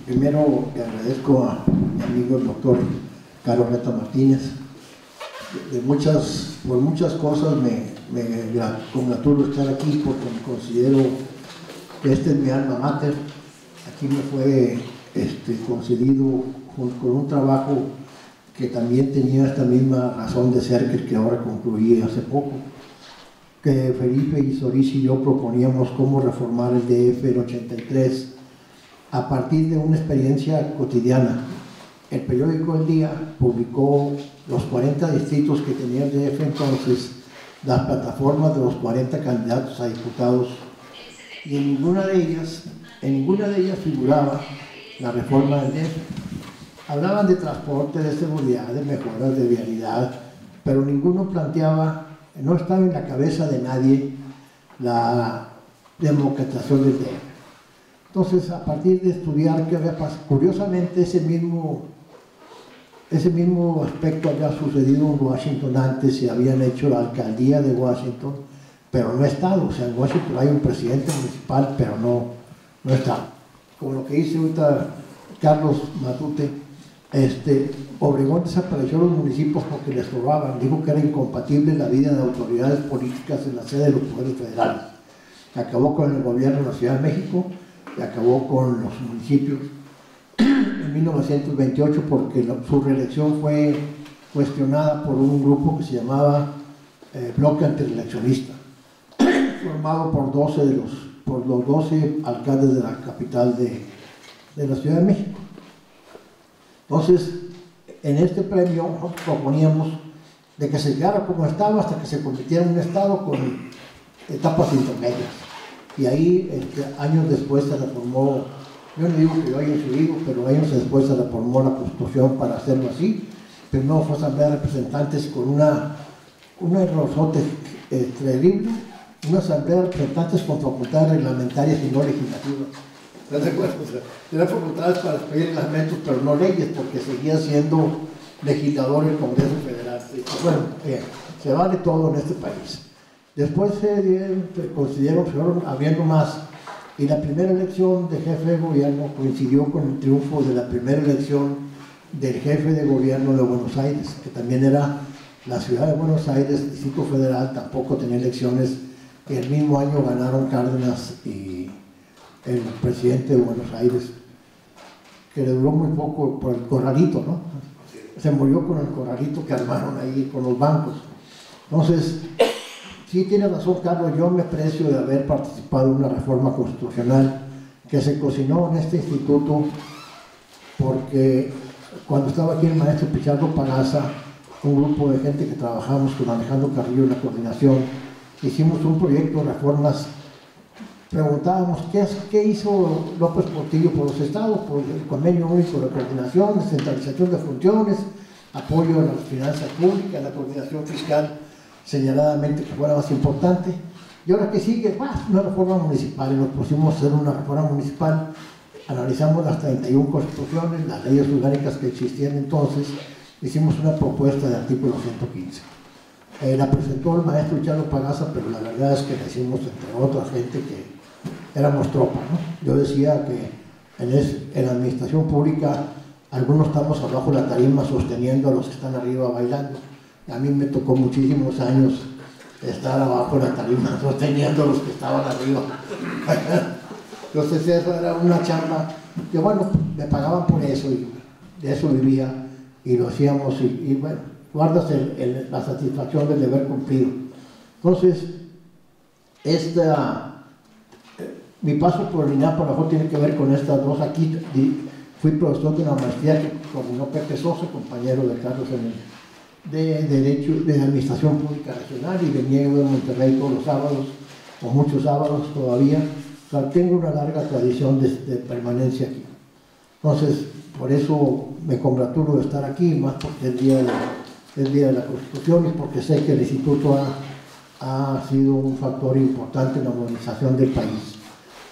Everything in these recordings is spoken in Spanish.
Primero le agradezco a mi amigo el doctor Carlos Reta Martínez. Por muchas cosas me congratulo estar aquí porque me considero que este es mi alma mater. Aquí me fue concedido con un trabajo que también tenía esta misma razón de ser que ahora concluí hace poco, que Felipe y Solís y yo proponíamos cómo reformar el DF en 83 a partir de una experiencia cotidiana. El periódico El Día publicó los 40 distritos que tenía el DF entonces, las plataformas de los 40 candidatos a diputados, y en ninguna de ellas figuraba la reforma del DF. Hablaban de transporte, de seguridad, de mejoras de vialidad, pero ninguno planteaba, no estaba en la cabeza de nadie la democratización del DF. Entonces, a partir de estudiar qué había pasado, curiosamente ese mismo aspecto había sucedido en Washington antes, se habían hecho la alcaldía de Washington, pero no estado. O sea, en Washington hay un presidente municipal, pero no estado. Como lo que dice ahorita Carlos Matute, Obregón desapareció los municipios porque les robaban, dijo que era incompatible la vida de autoridades políticas en la sede de los poderes federales. Acabó con el gobierno de la Ciudad de México y acabó con los municipios en 1928 porque su reelección fue cuestionada por un grupo que se llamaba Bloque Antireeleccionista, formado por los 12 alcaldes de la capital de la Ciudad de México. Entonces, en este premio proponíamos de que se quedara como estaba hasta que se convirtiera en un estado con etapas intermedias. Y ahí, años después se reformó, yo no digo que yo haya influido, pero años después se reformó la Constitución para hacerlo así. Primero fue Asamblea de Representantes con un errorzote terrible, una Asamblea de Representantes con facultades reglamentarias y no legislativas. ¿Estás de acuerdo? O sea, tenía facultades para expedir reglamentos, pero no leyes, porque seguía siendo legislador el Congreso Federal. Bueno, se vale todo en este país. Después se fueron abriendo más, y la primera elección de jefe de gobierno coincidió con el triunfo de la primera elección del jefe de gobierno de Buenos Aires, que también era la ciudad de Buenos Aires, Distrito Federal, tampoco tenía elecciones, y el mismo año ganaron Cárdenas y el presidente de Buenos Aires, que le duró muy poco por el corralito, ¿no? Se murió con el corralito que armaron ahí con los bancos. Entonces, sí tiene razón Carlos, yo me aprecio de haber participado en una reforma constitucional que se cocinó en este instituto, porque cuando estaba aquí el maestro Pichardo Pagaza, un grupo de gente que trabajamos con Alejandro Carrillo en la coordinación, hicimos un proyecto de reformas. Preguntábamos qué hizo López Portillo por los estados, por el convenio único de coordinación, descentralización de funciones, apoyo a las finanzas públicas, la coordinación fiscal señaladamente que fuera más importante. Y ahora que sigue, una reforma municipal, y nos pusimos a hacer una reforma municipal, analizamos las 31 constituciones, las leyes orgánicas que existían entonces, hicimos una propuesta de artículo 115. La presentó el maestro Charlo Pagaza, pero la verdad es que la hicimos entre otra gente que éramos tropa, ¿no? Yo decía que en la administración pública algunos estamos abajo de la tarima sosteniendo a los que están arriba bailando. A mí me tocó muchísimos años estar abajo de la tarima sosteniendo a los que estaban arriba. Entonces eso era una chamba que bueno, me pagaban por eso y de eso vivía y lo hacíamos y bueno, guardas la satisfacción del deber cumplido. Entonces, mi paso por el INAH para abajo tiene que ver con estas dos. Aquí fui profesor de una maestría que coordinó Pepe Sosa, compañero de Carlos de Derecho, de Administración Pública Regional, y venía yo de Monterrey todos los sábados, o muchos sábados todavía. O sea, tengo una larga tradición de permanencia aquí. Entonces, por eso me congratulo de estar aquí, más porque es el día de la Constitución y porque sé que el Instituto ha sido un factor importante en la modernización del país.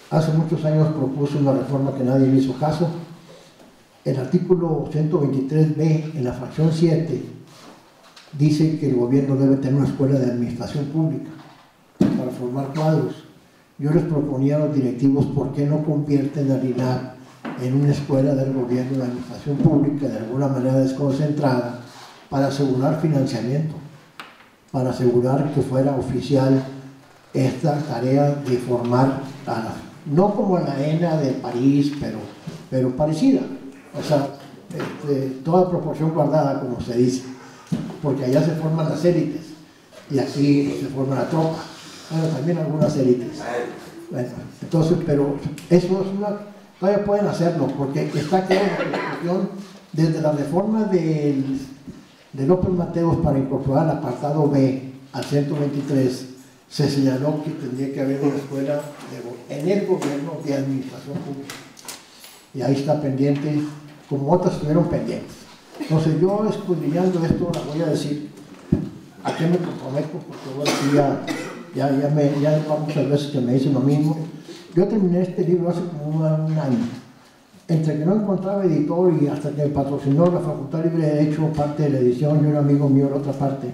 Hace muchos años propuse una reforma que nadie me hizo caso. El artículo 123b, en la fracción 7, dice que el gobierno debe tener una escuela de administración pública para formar cuadros. Yo les proponía a los directivos por qué no convierten al INAH en una escuela del gobierno de administración pública, de alguna manera desconcentrada, para asegurar financiamiento, para asegurar que fuera oficial esta tarea de formar, no como la ENA de París, pero parecida, o sea, toda proporción guardada, como se dice, porque allá se forman las élites y aquí se forma la tropa, bueno, también algunas élites. Bueno, entonces, pero eso es todavía pueden hacerlo, porque está claro la Constitución, desde la reforma de López Mateos para incorporar el apartado B al 123, se señaló que tendría que haber una escuela en el gobierno de administración pública. Y ahí está pendiente, como otras estuvieron pendientes. Entonces yo, escudriñando esto, la voy a decir a qué me comprometo, porque voy a decir ya muchas veces que me dicen lo mismo. Yo terminé este libro hace como un año. Entre que no encontraba editor y hasta que me patrocinó la Facultad Libre de Derecho, parte de la edición, y un amigo mío la otra parte,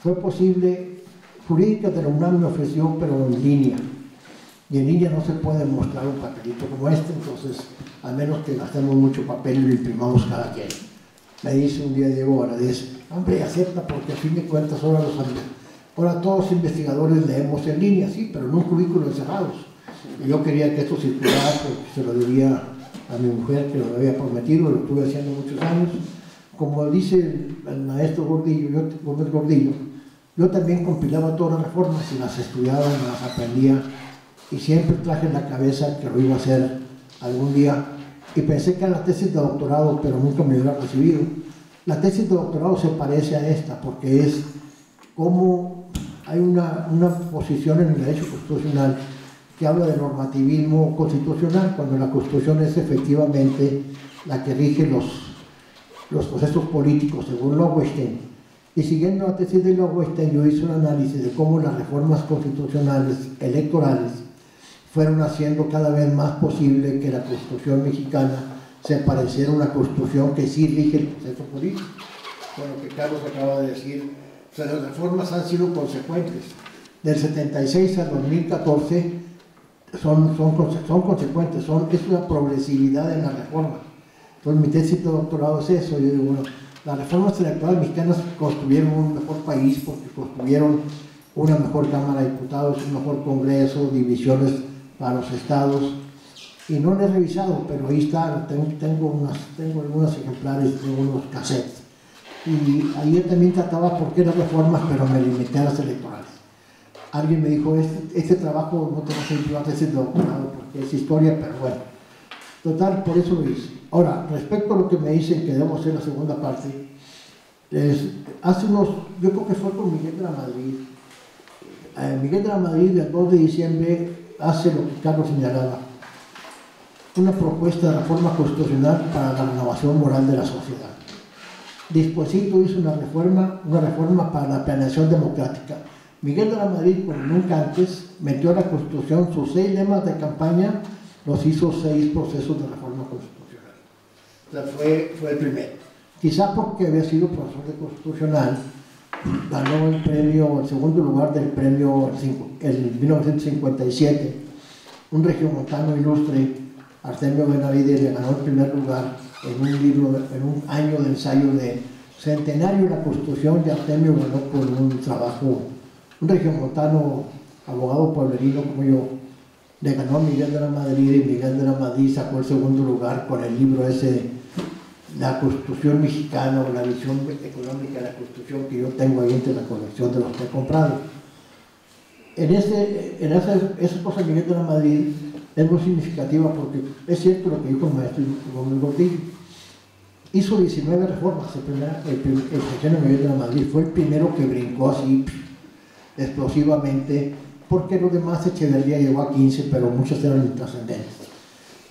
fue posible. Jurídica de la UNAM me ofreció, pero en línea. Y en línea no se puede mostrar un papelito como este, entonces, a menos que gastemos mucho papel y lo imprimamos cada quien. Me dice un día Diego Valadez, hombre, acepta, porque a fin de cuentas ahora todos los investigadores leemos en línea, sí, pero en un cubículo encerrados. Y yo quería que esto circulara, porque se lo debía a mi mujer, que lo había prometido, lo estuve haciendo muchos años. Como dice el maestro Gordillo, Gómez Gordillo, yo también compilaba todas las reformas y las estudiaba, las aprendía, y siempre traje en la cabeza que lo iba a hacer algún día, y pensé que era la tesis de doctorado, pero nunca me hubiera recibido. La tesis de doctorado se parece a esta, porque es como hay una posición en el derecho constitucional que habla de normativismo constitucional, cuando la Constitución es efectivamente la que rige los procesos políticos, según Lowenstein. Y siguiendo la tesis de Lowenstein, yo hice un análisis de cómo las reformas constitucionales electorales fueron haciendo cada vez más posible que la Constitución mexicana se pareciera a una Constitución que sí rige el proceso político. Con lo que Carlos acaba de decir, o sea, las reformas han sido consecuentes. Del 76 al 2014 son consecuentes, es una progresividad en la reforma. Entonces mi tesis de doctorado es eso. Yo digo, bueno, las reformas electorales mexicanas construyeron un mejor país porque construyeron una mejor Cámara de Diputados, un mejor Congreso, divisiones para los estados, y no lo he revisado, pero ahí está, tengo algunos ejemplares, tengo unos cassettes, y ahí yo también trataba por qué las reformas, pero me limité a las electorales. Alguien me dijo, este trabajo no te va a servir a tesis de doctorado porque es historia, pero bueno, total, por eso lo hice. Ahora, respecto a lo que me dicen que debo hacer la segunda parte, yo creo que fue con Miguel de la Madrid. Miguel de la Madrid, el 2 de diciembre, hace lo que Carlos señalaba, una propuesta de reforma constitucional para la renovación moral de la sociedad. Despuésito hizo una reforma para la planeación democrática. Miguel de la Madrid, como nunca antes, metió a la Constitución sus 6 lemas de campaña, los hizo 6 procesos de reforma constitucional. O sea, fue el primero. Quizá porque había sido profesor de constitucional, ganó el segundo lugar del premio en 1957. Un regiomontano ilustre, Artemio Benavides, le ganó el primer lugar en un año de ensayo de centenario de la Constitución, y Artemio ganó por un trabajo, un regiomontano, abogado pueblerino como yo, le ganó a Miguel de la Madrid, y Miguel de la Madrid sacó el segundo lugar con el libro ese, La Constitución Mexicana, o la visión económica de la Constitución, que yo tengo ahí entre la colección de los que he comprado. Esa cosa de Miguel de la Madrid es muy significativa, porque es cierto lo que dijo el maestro Gómez Gordillo. Hizo 19 reformas, el sexenio de Miguel de la Madrid fue el primero que brincó así explosivamente, porque los demás Echeverría llegó a 15, pero muchas eran intrascendentes.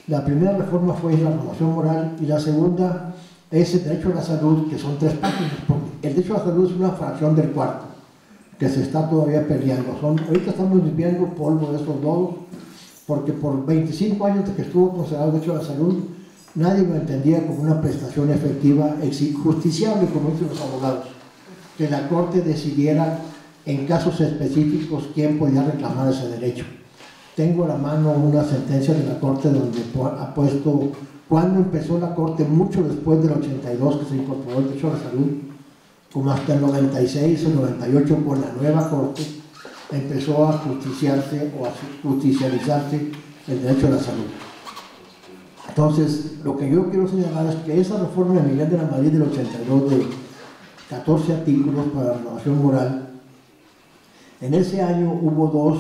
La primera reforma fue la renovación moral, y la segunda es el derecho a la salud, que son 3 páginas, porque el derecho a la salud es una fracción del cuarto, que se está todavía peleando. Ahorita estamos viviendo polvo de esos lodos, porque por 25 años de que estuvo considerado el derecho a la salud, nadie lo entendía como una prestación efectiva, justiciable, como dicen los abogados, que la Corte decidiera en casos específicos quién podía reclamar ese derecho. tengo a la mano una sentencia de la Corte donde ha puesto cuando empezó la Corte, mucho después del 82 que se incorporó el derecho a la salud, como hasta el 96 o 98 con la nueva Corte, empezó a justiciarse o a justicializarse el derecho a la salud. Entonces, lo que yo quiero señalar es que esa reforma de Miguel de la Madrid del 82 de 14 artículos para la renovación moral, en ese año hubo 2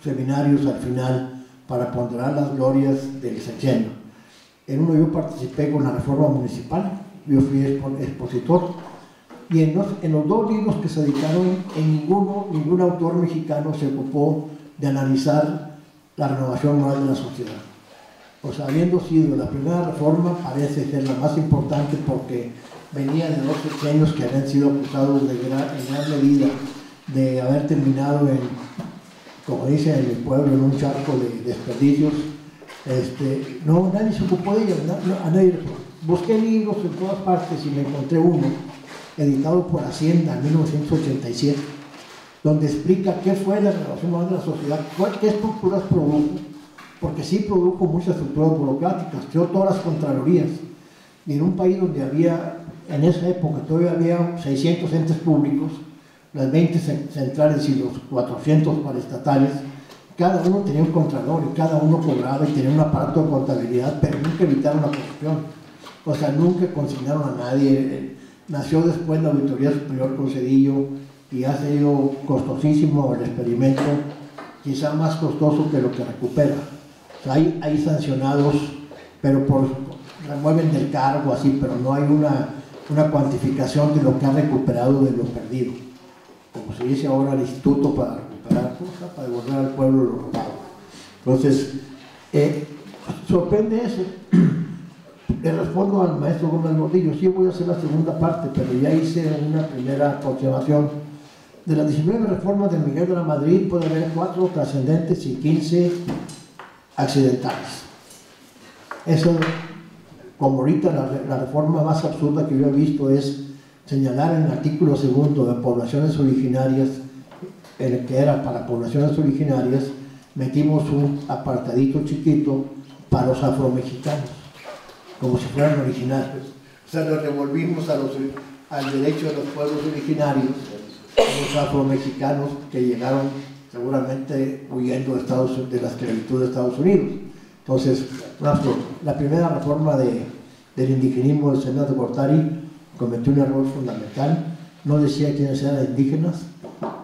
seminarios al final para ponderar las glorias del sexenio. En uno yo participé con la reforma municipal, yo fui expositor, y en los 2 libros que se editaron, en ningún autor mexicano se ocupó de analizar la renovación moral de la sociedad. O sea, habiendo sido la primera reforma, parece ser la más importante porque venía de 2 sexenios que habían sido acusados en gran medida de haber terminado en, como dicen en mi pueblo, en un charco de desperdicios. No, nadie se ocupó de ellos, busqué libros en todas partes y me encontré uno editado por Hacienda en 1987 donde explica qué fue la renovación moral de la sociedad, qué estructuras produjo, porque sí produjo muchas estructuras burocráticas, creó todas las contralorías, y en un país donde había, en esa época todavía había 600 entes públicos, las 20 centrales y los 400 paraestatales, cada uno tenía un contralor y cada uno cobraba y tenía un aparato de contabilidad, pero nunca evitaron la corrupción. O sea, nunca consignaron a nadie. Nació después la Auditoría Superior con Cedillo y ha sido costosísimo el experimento, quizá más costoso que lo que recupera. O sea, hay sancionados, pero remueven del cargo, así, pero no hay una cuantificación de lo que ha recuperado de lo perdido. Como se dice ahora, el instituto para recuperar cosas, para devolver al pueblo lo robado. Entonces, sorprende eso. Le respondo al maestro Gómez Gordillo, sí voy a hacer la segunda parte, pero ya hice una primera aproximación. De las 19 reformas de Miguel de la Madrid puede haber 4 trascendentes y 15 accidentales. Eso, como ahorita la reforma más absurda que yo he visto es señalar en el artículo 2 de poblaciones originarias, en el que era para poblaciones originarias, metimos un apartadito chiquito para los afromexicanos, como si fueran originarios. O sea, lo revolvimos al derecho de los pueblos originarios, los afromexicanos que llegaron seguramente huyendo de la esclavitud de Estados Unidos. Entonces, la primera reforma del indigenismo del senador de Gortari cometió un error fundamental, no decía quiénes eran indígenas,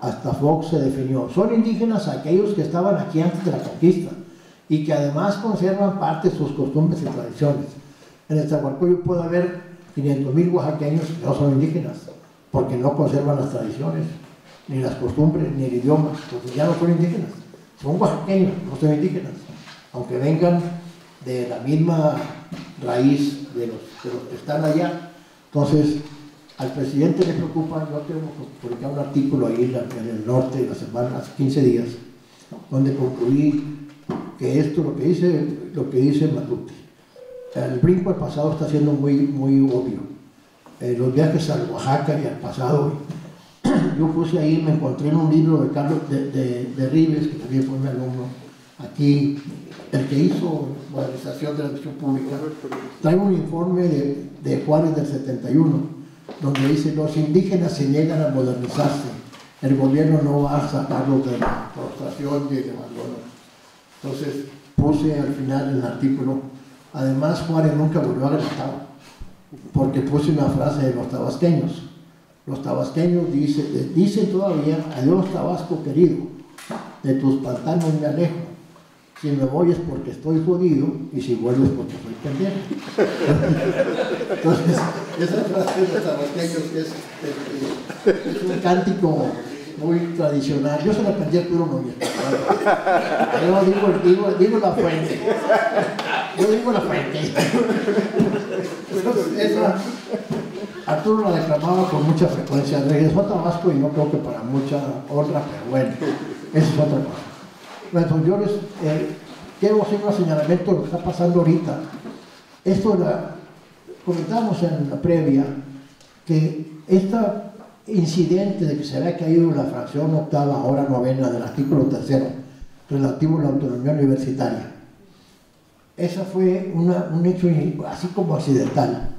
hasta Fox se definió, son indígenas aquellos que estaban aquí antes de la conquista y que además conservan parte de sus costumbres y tradiciones. En el Zaguarcoyo puede haber 500,000 oaxaqueños que no son indígenas, porque no conservan las tradiciones, ni las costumbres, ni el idioma, entonces ya no son indígenas, son oaxaqueños, no son indígenas, aunque vengan de la misma raíz de los que están allá. Entonces, al presidente le preocupa, yo tengo publicado un artículo ahí en el norte de la semana, hace 15 días, donde concluí que esto, lo que dice Matute, el brinco al pasado está siendo muy obvio. Los viajes a Oaxaca y al pasado, yo puse ahí, me encontré en un libro de Carlos de Rives, que también fue mi alumno, aquí, el que hizo modernización de la educación pública, trae un informe de Juárez del 71, donde dice, los indígenas se niegan a modernizarse, el gobierno no va a sacarlos de la prostración y del abandono. Entonces, puse al final en el artículo, además Juárez nunca volvió al Estado, porque puse una frase de los tabasqueños. Los tabasqueños dicen todavía, adiós Tabasco querido, de tus pantanos me alejo, si me voy es porque estoy jodido y si vuelvo es porque soy pendiente. Entonces, esa frase de los tabasqueños es un cántico muy tradicional. Yo se la aprendí a Arturo Noguera. Yo digo la fuente. Yo digo la fuente. Entonces, Arturo la declamaba con mucha frecuencia. Regresó a Tabasco y no creo que para mucha honra, pero bueno, esa es otra cosa. Bueno, yo les quiero hacer un señalamiento de lo que está pasando ahorita. Esto comentamos en la previa que este incidente de que se había caído la fracción octava, ahora novena del artículo 3 relativo a la autonomía universitaria. Ese fue un hecho así como accidental.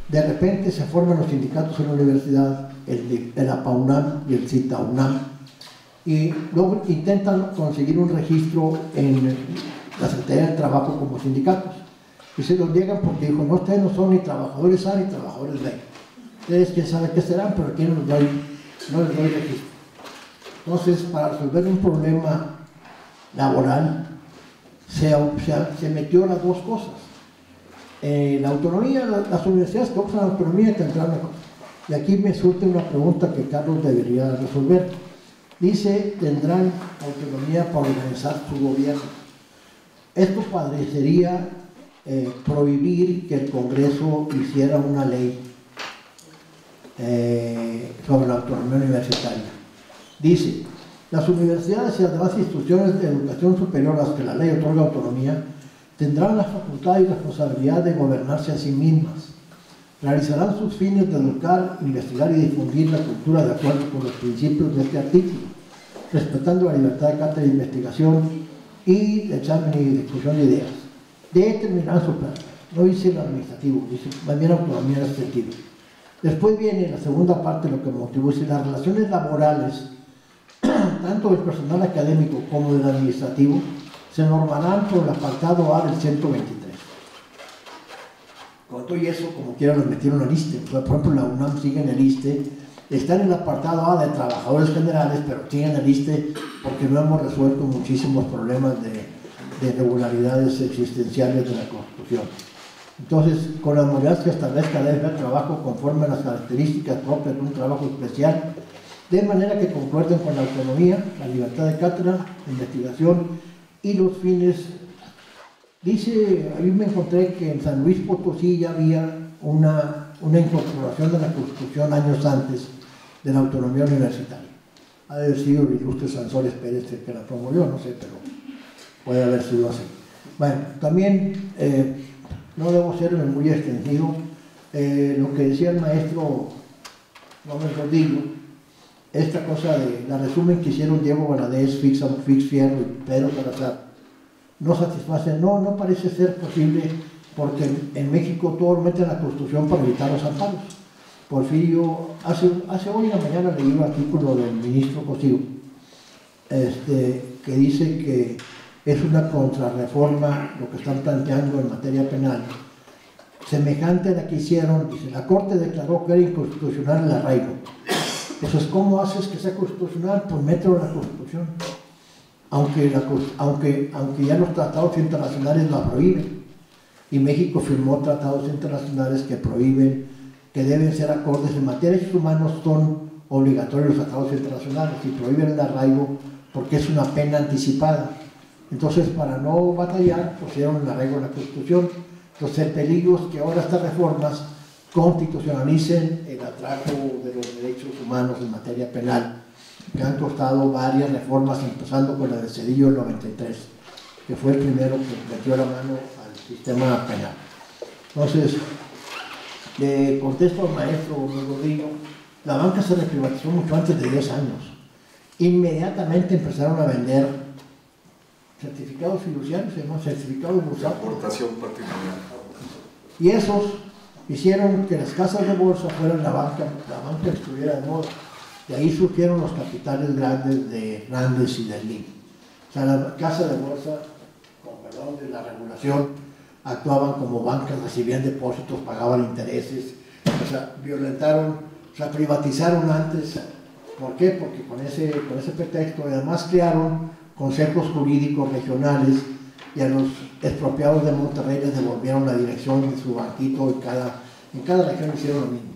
De repente se forman los sindicatos en la universidad, el APAUNAM y el CITAUNAM, y luego intentan conseguir un registro en la Secretaría del Trabajo como sindicatos. Y se los niegan porque dijo, no, ustedes no son ni trabajadores A ni trabajadores B. Ustedes quién sabe qué serán, pero aquí no les doy registro. Entonces, para resolver un problema laboral, se metió las dos cosas. La autonomía, las universidades que usan la autonomía tendrán mejor. Y aquí me surge una pregunta que Carlos debería resolver. Dice, tendrán autonomía para organizar su gobierno. Esto parecería prohibir que el Congreso hiciera una ley sobre la autonomía universitaria. Dice, las universidades y las demás instituciones de educación superior a las que la ley otorga autonomía tendrán la facultad y responsabilidad de gobernarse a sí mismas. Realizarán sus fines de educar, investigar y difundir la cultura de acuerdo con los principios de este artículo, respetando la libertad de cátedra e investigación y de examen y discusión de ideas. Determinarán su plan. No dice el administrativo, dice también autonomía en ese sentido. Después viene la segunda parte, lo que motivó, dice las relaciones laborales, tanto del personal académico como del administrativo, se normarán por el apartado A del 123. Con todo y eso, como quiera, los metieron al ISSSTE. Por ejemplo, la UNAM sigue en el ISSSTE, está en el apartado A de trabajadores generales, pero sigue en el ISSSTE porque no hemos resuelto muchísimos problemas de irregularidades existenciales de la Constitución. Entonces, con las modalidades que establezca la ley de trabajo conforme a las características propias de un trabajo especial, de manera que concuerden con la autonomía, la libertad de cátedra, la investigación y los fines. Dice, ahí me encontré que en San Luis Potosí ya había una incorporación de la Constitución años antes de la autonomía universitaria. Ha de haber sido el ilustre Sansores Pérez el que la promovió, no sé, pero puede haber sido así. Bueno, también, no debo ser muy extensivo, lo que decía el maestro Gómez Gordillo, esta cosa de la resumen que hicieron Diego Valadez, Fix Fierro y Pedro Salazar, no satisface, no parece ser posible, porque en México todo lo mete en la Constitución para evitar los amparos. Porfirio, hace hoy en la mañana leí un artículo del ministro Cosío, que dice que es una contrarreforma lo que están planteando en materia penal, semejante a la que hicieron. Dice, la Corte declaró que era inconstitucional el arraigo. Entonces, ¿cómo haces que sea constitucional? Pues mételo en la Constitución. Aunque ya los tratados internacionales lo prohíben. Y México firmó tratados internacionales que prohíben, que deben ser acordes en materia de derechos humanos, son obligatorios los tratados internacionales y prohíben el arraigo porque es una pena anticipada. Entonces, para no batallar, pusieron el arraigo en la Constitución. Entonces, el peligro es que ahora estas reformas constitucionalicen el atraco de los derechos humanos en materia penal, que han costado varias reformas, empezando con la de Cedillo del 93, que fue el primero que metió la mano al sistema penal. Entonces, le contesto al maestro Gordillo, la banca se reprivatizó mucho antes de 10 años. Inmediatamente empezaron a vender certificados fiduciarios, se llaman certificados bursátiles. Aportación particular. Y esos hicieron que las casas de bolsa fueran la banca estuviera de moda. De ahí surgieron los capitales grandes de Hernández y de Lim. O sea, la casa de bolsa, con perdón de la regulación, actuaban como bancas, recibían depósitos, pagaban intereses, o sea, privatizaron antes. ¿Por qué? Porque con ese pretexto además crearon consejos jurídicos regionales y a los expropiados de Monterrey les devolvieron la dirección de su banquito, en cada región hicieron lo mismo.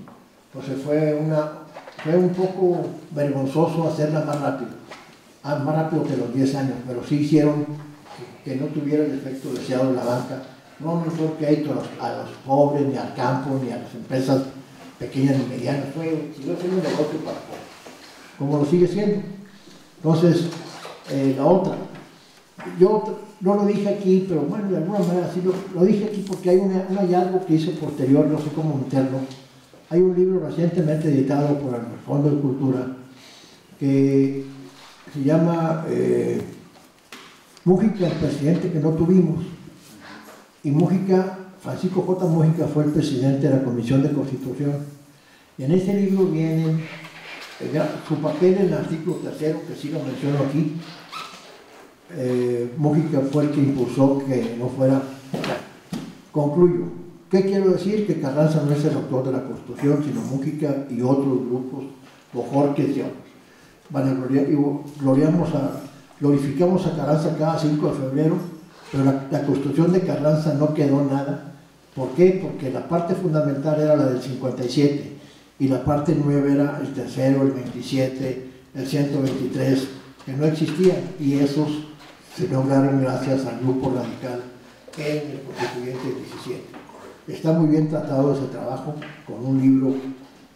Entonces fue un poco vergonzoso hacerla más rápido que los 10 años, pero sí hicieron que no tuviera el efecto deseado de la banca. No mejor crédito a los pobres, ni al campo, ni a las empresas pequeñas ni medianas. Siguió siendo un negocio para todos, como lo sigue siendo. Entonces, la otra, yo no lo dije aquí, pero bueno, de alguna manera sí lo dije aquí porque hay un hallazgo que hice posterior, no sé cómo meterlo. Hay un libro recientemente editado por el Fondo de Cultura que se llama Mújica, el presidente que no tuvimos, y Mújica, Francisco J. Mújica fue el presidente de la Comisión de Constitución. Y en ese libro viene su papel en el artículo 3, que sí lo menciono aquí. Mújica fue el que impulsó que no fuera. Concluyo. ¿Qué quiero decir? Que Carranza no es el autor de la Constitución, sino Mújica y otros grupos, Bojorquez y otros. Glorificamos a Carranza cada 5 de febrero, pero la Constitución de Carranza no quedó nada. ¿Por qué? Porque la parte fundamental era la del 57 y la parte 9 era el tercero, el 27, el 123, que no existían, y esos se lograron gracias al grupo radical en el Constituyente 17. Está muy bien tratado ese trabajo, con un libro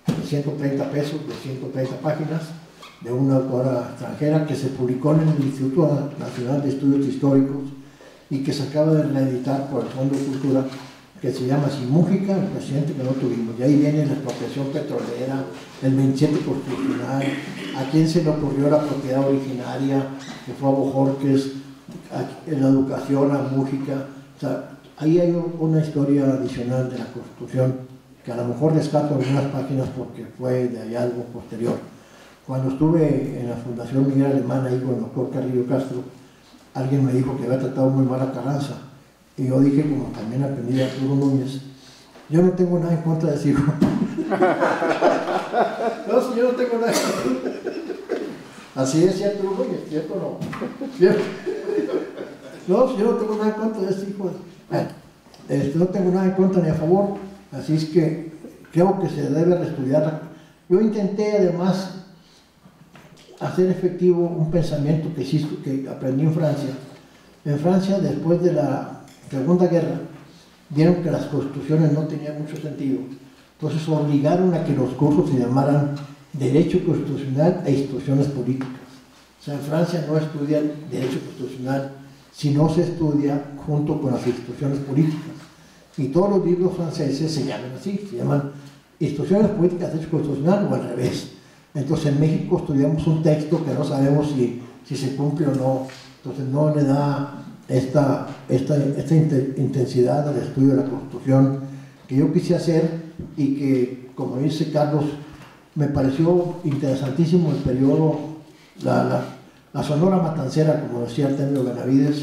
de 130 pesos, de 130 páginas, de una autora extranjera, que se publicó en el Instituto Nacional de Estudios Históricos y que se acaba de reeditar por el Fondo de Cultura, que se llama Sin Mújica, el presidente que no tuvimos. Y ahí viene la expropiación petrolera, el 27 constitucional, a quién se le ocurrió la propiedad originaria, que fue a Bojorquez, en la educación, a Mújica. O sea, ahí hay una historia adicional de la Constitución, que a lo mejor rescato algunas páginas porque fue de hallazgo posterior. Cuando estuve en la Fundación Miguel Alemán, ahí con el doctor Carrillo Castro, alguien me dijo que había tratado muy mal a Carranza. Y yo dije, como también aprendí de Arturo Núñez, yo no tengo nada en contra de ese hijo. No, si yo no tengo nada en contra. Así decía Arturo Núñez, ¿cierto o no? ¿Cierto? No, si yo no tengo nada en contra de ese hijo. No tengo nada en contra ni a favor, así es que creo que se debe reestudiar. Yo intenté además hacer efectivo un pensamiento que aprendí en Francia. En Francia, después de la Segunda Guerra, vieron que las constituciones no tenían mucho sentido. Entonces obligaron a que los cursos se llamaran Derecho Constitucional e Instituciones Políticas. O sea, en Francia no estudian Derecho Constitucional, sino se estudia junto con las instituciones políticas. Y todos los libros franceses se llaman así, se llaman Instituciones Políticas de Derecho Constitucional o al revés. Entonces en México estudiamos un texto que no sabemos si se cumple o no. Entonces no le da esta intensidad al estudio de la Constitución que yo quise hacer, y que, como dice Carlos, me pareció interesantísimo el periodo, la Sonora Matancera, como decía Artemio Benavides,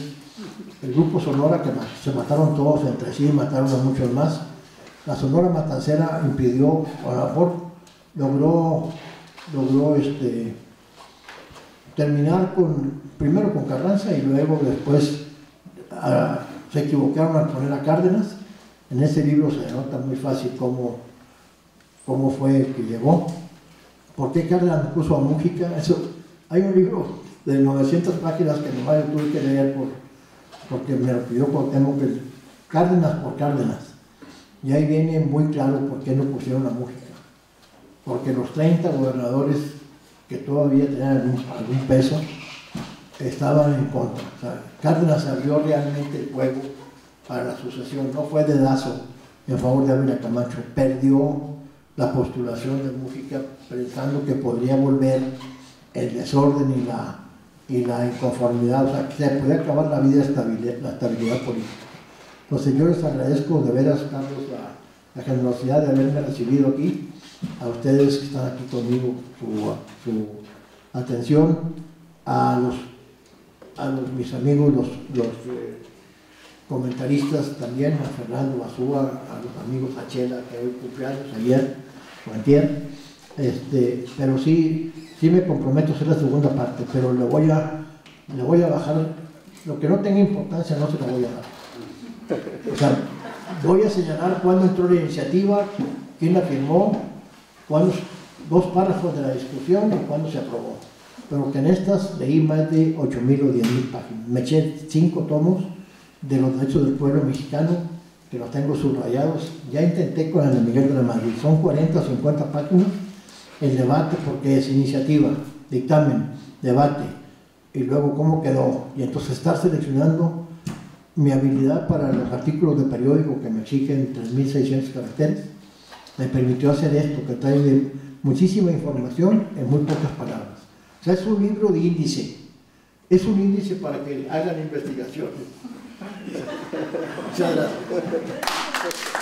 el grupo Sonora, que se mataron todos entre sí, mataron a muchos más. La Sonora Matancera impidió, a lo mejor logró terminar primero con Carranza, y luego después se equivocaron al poner a Cárdenas. En ese libro se nota muy fácil cómo fue que llegó. ¿Por qué Cárdenas puso a Mújica? Hay un libro de 900 páginas que nomás yo tuve que leer porque me lo pidió Cuauhtémoc, Cárdenas por Cárdenas. Y ahí viene muy claro por qué no pusieron a Mújica. Porque los 30 gobernadores que todavía tenían algún peso estaban en contra. O sea, Cárdenas abrió realmente el juego para la sucesión, no fue dedazo en favor de Ávila Camacho, perdió la postulación de Mújica pensando que podría volver el desorden y la inconformidad, o sea, que se podía acabar la vida y la estabilidad política. Entonces yo les agradezco de veras, Carlos, la generosidad de haberme recibido aquí, a ustedes que están aquí conmigo, su atención, a mis amigos, los comentaristas también, a Fernando Basúa, a los amigos Achela, que hoy cumpleaños ayer o antier, pero sí me comprometo a hacer la segunda parte, pero le voy a bajar, lo que no tenga importancia no se lo voy a dar. O sea, voy a señalar cuándo entró la iniciativa, quién la firmó, dos párrafos de la discusión y cuándo se aprobó. Pero que en estas leí más de 8.000 o 10.000 páginas. Me eché 5 tomos de los derechos del pueblo mexicano, que los tengo subrayados. Ya intenté con el de Miguel de la Madrid, son 40 o 50 páginas. El debate, porque es iniciativa, dictamen, debate, y luego cómo quedó. Y entonces estar seleccionando mi habilidad para los artículos de periódico que me exigen 3.600 caracteres, me permitió hacer esto, que trae muchísima información en muy pocas palabras. O sea, es un libro de índice, es un índice para que hagan investigaciones. Muchas gracias.